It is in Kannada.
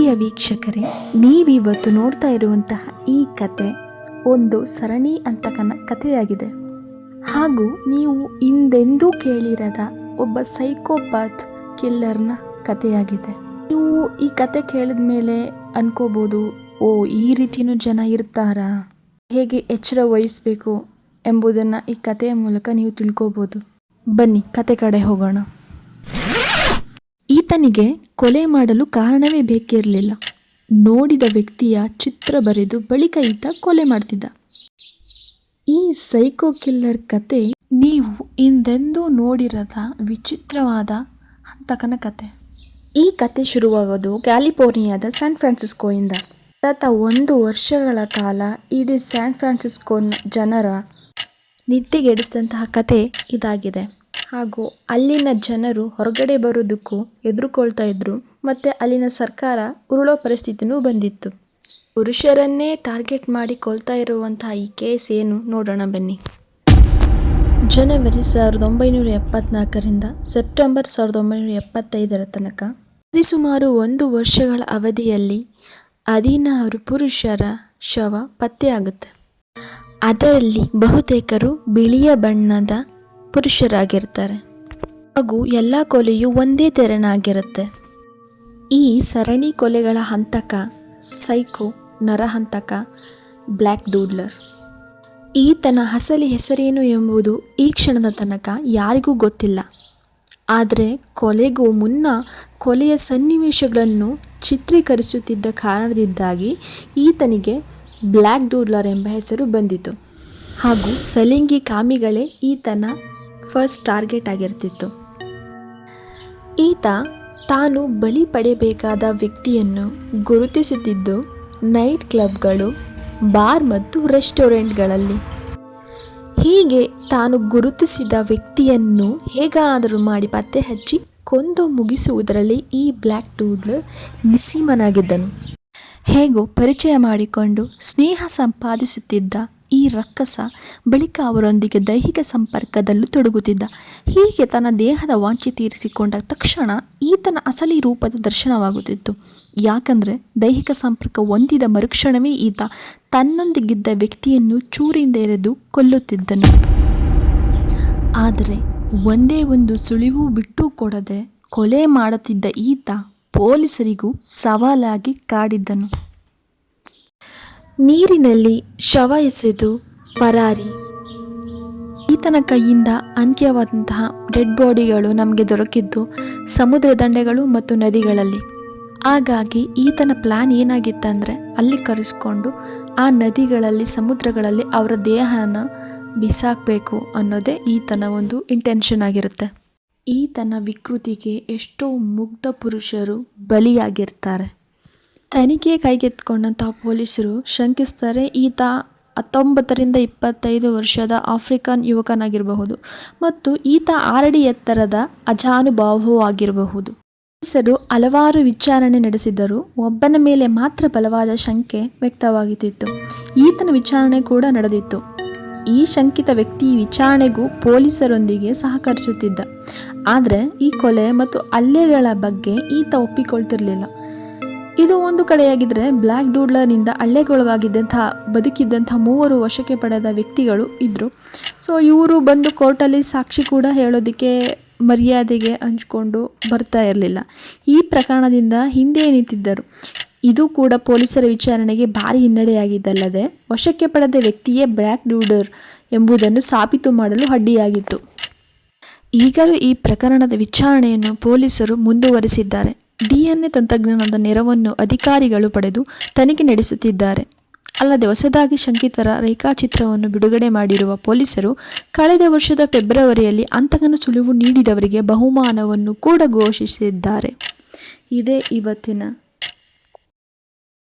ಪ್ರಿಯ ವೀಕ್ಷಕರೇ, ನೀವಿವತ್ತು ನೋಡ್ತಾ ಇರುವಂತಹ ಈ ಕತೆ ಒಂದು ಸರಣಿ ಅಂತಕನ ಕಥೆಯಾಗಿದೆ. ಹಾಗೂ ನೀವು ಹಿಂದೆಂದೂ ಕೇಳಿರದ ಒಬ್ಬ ಸೈಕೋಪಾತ್ ಕಿಲ್ಲರ್ನ ಕಥೆಯಾಗಿದೆ. ನೀವು ಈ ಕತೆ ಕೇಳಿದ ಮೇಲೆ ಅನ್ಕೋಬೋದು, ಓ ಈ ರೀತಿಯೂ ಜನ ಇರ್ತಾರಾ, ಹೇಗೆ ಎಚ್ಚರ ವಹಿಸಬೇಕು ಎಂಬುದನ್ನು ಈ ಕಥೆಯ ಮೂಲಕ ನೀವು ತಿಳ್ಕೋಬೋದು. ಬನ್ನಿ ಕತೆ ಕಡೆ ಹೋಗೋಣ. ಈತನಿಗೆ ಕೊಲೆ ಮಾಡಲು ಕಾರಣವೇ ಬೇಕಿರಲಿಲ್ಲ. ನೋಡಿದ ವ್ಯಕ್ತಿಯ ಚಿತ್ರ ಬರೆದು ಬಳಿಕ ಈತ ಕೊಲೆ ಮಾಡ್ತಿದ್ದ. ಈ ಸೈಕೋ ಕಿಲ್ಲರ್ ಕತೆ ನೀವು ಹಿಂದೆಂದೂ ನೋಡಿರದ ವಿಚಿತ್ರವಾದ ಹಂತಕನ ಕತೆ. ಈ ಕತೆ ಶುರುವಾಗೋದು ಕ್ಯಾಲಿಫೋರ್ನಿಯಾದ ಸ್ಯಾನ್ ಫ್ರಾನ್ಸಿಸ್ಕೋಯಿಂದ. ಗತ 1 ವರ್ಷಗಳ ಕಾಲ ಇಡೀ ಸ್ಯಾನ್ ಫ್ರಾನ್ಸಿಸ್ಕೋನ ಜನರ ನಿದ್ದೆಗೆಡಿಸಿದಂತಹ ಕತೆ ಇದಾಗಿದೆ. ಹಾಗೂ ಅಲ್ಲಿನ ಜನರು ಹೊರಗಡೆ ಬರೋದಕ್ಕೂ ಹೆದರ್ಕೊಳ್ತಾ ಇದ್ರು. ಮತ್ತು ಅಲ್ಲಿನ ಸರ್ಕಾರ ಉರುಳೋ ಪರಿಸ್ಥಿತಿನೂ ಬಂದಿತ್ತು. ಪುರುಷರನ್ನೇ ಟಾರ್ಗೆಟ್ ಮಾಡಿ ಕೊಲ್ತಾ ಇರುವಂತಹ ಈ ಕೇಸ್ ಏನು ನೋಡೋಣ ಬನ್ನಿ. ಜನವರಿ 1974ರಿಂದ ಸೆಪ್ಟೆಂಬರ್ 1975 ತನಕ ಸರಿಸುಮಾರು 1 ವರ್ಷಗಳ ಅವಧಿಯಲ್ಲಿ 16 ಪುರುಷರ ಶವ ಪತ್ತೆಯಾಗುತ್ತೆ. ಅದರಲ್ಲಿ ಬಹುತೇಕರು ಬಿಳಿಯ ಬಣ್ಣದ ಪುರುಷರಾಗಿರ್ತಾರೆ. ಹಾಗೂ ಎಲ್ಲ ಕೊಲೆಯು ಒಂದೇ ತೆರನಾಗಿರುತ್ತೆ. ಈ ಸರಣಿ ಕೊಲೆಗಳ ಹಂತಕ ಸೈಕೋ ನರಹಂತಕ ಬ್ಲ್ಯಾಕ್ ಡೂಡ್ಲರ್. ಈತನ ಅಸಲಿ ಹೆಸರೇನು ಎಂಬುದು ಈ ಕ್ಷಣದ ತನಕ ಯಾರಿಗೂ ಗೊತ್ತಿಲ್ಲ. ಆದರೆ ಕೊಲೆಗೂ ಮುನ್ನ ಕೊಲೆಯ ಸನ್ನಿವೇಶಗಳನ್ನು ಚಿತ್ರೀಕರಿಸುತ್ತಿದ್ದ ಕಾರಣದಿಂದಾಗಿ ಈತನಿಗೆ ಬ್ಲ್ಯಾಕ್ ಡೂಡ್ಲರ್ ಎಂಬ ಹೆಸರು ಬಂದಿತು. ಹಾಗೂ ಸಲಿಂಗಿ ಕಾಮಿಗಳೇ ಈತನ ಫಸ್ಟ್ ಟಾರ್ಗೆಟ್ ಆಗಿರ್ತಿತ್ತು. ಈತ ತಾನು ಬಲಿ ಪಡೆಯಬೇಕಾದ ವ್ಯಕ್ತಿಯನ್ನು ಗುರುತಿಸುತ್ತಿದ್ದು ನೈಟ್ ಕ್ಲಬ್ಗಳು, ಬಾರ್ ಮತ್ತು ರೆಸ್ಟೋರೆಂಟ್ಗಳಲ್ಲಿ. ಹೀಗೆ ತಾನು ಗುರುತಿಸಿದ ವ್ಯಕ್ತಿಯನ್ನು ಹೇಗಾದರೂ ಮಾಡಿ ಪತ್ತೆ ಹಚ್ಚಿ ಕೊಂದು ಮುಗಿಸುವುದರಲ್ಲಿ ಈ ಬ್ಲ್ಯಾಕ್ ಡೂಡ್ಲರ್ ನಿಸ್ಸೀಮನಾಗಿದ್ದನು. ಹೇಗೋ ಪರಿಚಯ ಮಾಡಿಕೊಂಡು ಸ್ನೇಹ ಸಂಪಾದಿಸುತ್ತಿದ್ದ ಈ ರಕ್ಕಸ ಬಳಿಕ ಅವರೊಂದಿಗೆ ದೈಹಿಕ ಸಂಪರ್ಕದಲ್ಲೂ ತೊಡಗುತ್ತಿದ್ದ. ಹೀಗೆ ತನ್ನ ದೇಹದ ವಾಂಛೆ ತೀರಿಸಿಕೊಂಡ ತಕ್ಷಣ ಈತನ ಅಸಲಿ ರೂಪದ ದರ್ಶನವಾಗುತ್ತಿತ್ತು. ಯಾಕಂದರೆ ದೈಹಿಕ ಸಂಪರ್ಕ ಹೊಂದಿದ ಮರುಕ್ಷಣವೇ ಈತ ತನ್ನೊಂದಿಗಿದ್ದ ವ್ಯಕ್ತಿಯನ್ನು ಚೂರಿಂದ ಎರೆದು ಕೊಲ್ಲುತ್ತಿದ್ದನು. ಆದರೆ ಒಂದೇ ಒಂದು ಸುಳಿವು ಬಿಟ್ಟು ಕೊಡದೆ ಕೊಲೆ ಮಾಡುತ್ತಿದ್ದ ಈತ ಪೊಲೀಸರಿಗೂ ಸವಾಲಾಗಿ ಕಾಡಿದ್ದನು. ನೀರಿನಲ್ಲಿ ಶವ ಎಸೆದು ಪರಾರಿ. ಈತನ ಕೈಯಿಂದ ಅಂತ್ಯವಾದಂತಹ ಡೆಡ್ ಬಾಡಿಗಳು ನಮಗೆ ದೊರಕಿದ್ದು ಸಮುದ್ರ ದಂಡೆಗಳು ಮತ್ತು ನದಿಗಳಲ್ಲಿ. ಹಾಗಾಗಿ ಈತನ ಪ್ಲ್ಯಾನ್ ಏನಾಗಿತ್ತಂದರೆ ಅಲ್ಲಿ ಕರೆಸ್ಕೊಂಡು ಆ ನದಿಗಳಲ್ಲಿ ಸಮುದ್ರಗಳಲ್ಲಿ ಅವರ ದೇಹನ ಬಿಸಾಕಬೇಕು ಅನ್ನೋದೇ ಈತನ ಒಂದು ಇಂಟೆನ್ಷನ್ ಆಗಿರುತ್ತೆ. ಈತನ ವಿಕೃತಿಗೆ ಎಷ್ಟೋ ಮುಗ್ಧ ಪುರುಷರು ಬಲಿಯಾಗಿರ್ತಾರೆ. ತನಿಖೆ ಕೈಗೆತ್ತಿಕೊಂಡಂಥ ಪೊಲೀಸರು ಶಂಕಿಸ್ತಾರೆ ಈತ 19ರಿಂದ 25 ವರ್ಷದ ಆಫ್ರಿಕನ್ ಯುವಕನಾಗಿರಬಹುದು ಮತ್ತು ಈತ 6 ಅಡಿ ಎತ್ತರದ ಅಜಾನುಭಾವವೂ ಆಗಿರಬಹುದು. ಪೊಲೀಸರು ಹಲವಾರು ವಿಚಾರಣೆ ನಡೆಸಿದರೂ ಒಬ್ಬನ ಮೇಲೆ ಮಾತ್ರ ಬಲವಾದ ಶಂಕೆ ವ್ಯಕ್ತವಾಗುತ್ತಿತ್ತು. ಈತನ ವಿಚಾರಣೆ ಕೂಡ ನಡೆದಿತ್ತು. ಈ ಶಂಕಿತ ವ್ಯಕ್ತಿ ವಿಚಾರಣೆಗೂ ಪೊಲೀಸರೊಂದಿಗೆ ಸಹಕರಿಸುತ್ತಿದ್ದ. ಆದರೆ ಈ ಕೊಲೆ ಮತ್ತು ಹಲ್ಲೆಗಳ ಬಗ್ಗೆ ಈತ ಒಪ್ಪಿಕೊಳ್ತಿರಲಿಲ್ಲ. ಇದು ಒಂದು ಕಡೆಯಾಗಿದ್ದರೆ ಬ್ಲ್ಯಾಕ್ ಡೂಡ್ಲರ್ನಿಂದ ಹಲ್ಲೆಗೊಳಗಾಗಿದ್ದಂತಹ ಬದುಕಿದ್ದಂಥ 3 ವಶಕ್ಕೆ ಪಡೆದ ವ್ಯಕ್ತಿಗಳು ಇದ್ದರು. ಸೊ ಇವರು ಬಂದು ಕೋರ್ಟಲ್ಲಿ ಸಾಕ್ಷಿ ಕೂಡ ಹೇಳೋದಕ್ಕೆ ಮರ್ಯಾದೆಗೆ ಹಂಚ್ಕೊಂಡು ಬರ್ತಾ ಇರಲಿಲ್ಲ. ಈ ಪ್ರಕರಣದಿಂದ ಹಿಂದೆ ನಿಂತಿದ್ದರು. ಇದು ಕೂಡ ಪೊಲೀಸರ ವಿಚಾರಣೆಗೆ ಭಾರಿ ಹಿನ್ನಡೆಯಾಗಿದ್ದಲ್ಲದೆ ವಶಕ್ಕೆ ಪಡೆದ ವ್ಯಕ್ತಿಯೇ ಬ್ಲ್ಯಾಕ್ ಡೂಡ್ಲರ್ ಎಂಬುದನ್ನು ಸಾಬೀತು ಮಾಡಲು ಅಡ್ಡಿಯಾಗಿತ್ತು. ಈಗಲೂ ಈ ಪ್ರಕರಣದ ವಿಚಾರಣೆಯನ್ನು ಪೊಲೀಸರು ಮುಂದುವರಿಸಿದ್ದಾರೆ. DNA ತಂತ್ರಜ್ಞಾನದ ನೆರವನ್ನು ಅಧಿಕಾರಿಗಳು ಪಡೆದು ತನಿಖೆ ನಡೆಸುತ್ತಿದ್ದಾರೆ. ಅಲ್ಲದೆ ಹೊಸದಾಗಿ ಶಂಕಿತರ ರೇಖಾಚಿತ್ರವನ್ನು ಬಿಡುಗಡೆ ಮಾಡಿರುವ ಪೊಲೀಸರು ಕಳೆದ ವರ್ಷದ ಫೆಬ್ರವರಿಯಲ್ಲಿ ಹಂತಕನ ಸುಳಿವು ನೀಡಿದವರಿಗೆ ಬಹುಮಾನವನ್ನು ಕೂಡ ಘೋಷಿಸಿದ್ದಾರೆ. ಇದೇ ಇವತ್ತಿನ